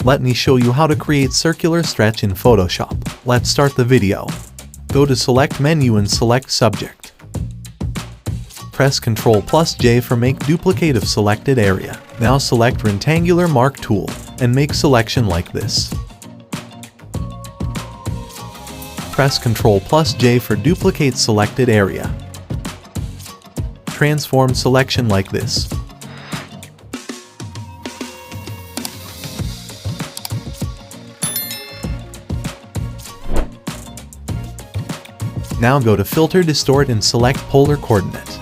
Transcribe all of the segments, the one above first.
Let me show you how to create circular stretch in Photoshop. Let's start the video. Go to Select menu and select Subject. Press Ctrl+J for make duplicate of selected area. Now select Rectangular Mark tool and make selection like this. Press Ctrl+J for duplicate selected area. Transform selection like this. Now go to Filter, Distort and select Polar Coordinate.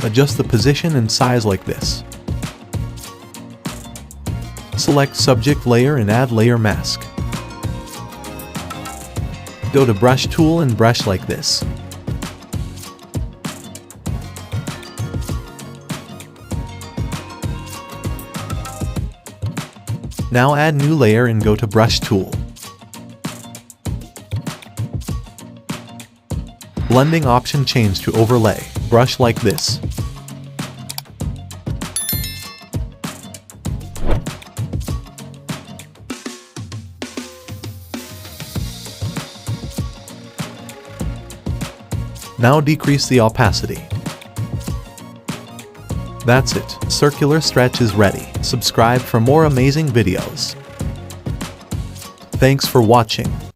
Adjust the position and size like this. Select Subject Layer and add Layer Mask. Go to Brush tool and brush like this. Now add new layer and go to Brush tool. Blending option change to Overlay. Brush like this. Now decrease the opacity. That's it. Circular stretch is ready. Subscribe for more amazing videos. Thanks for watching.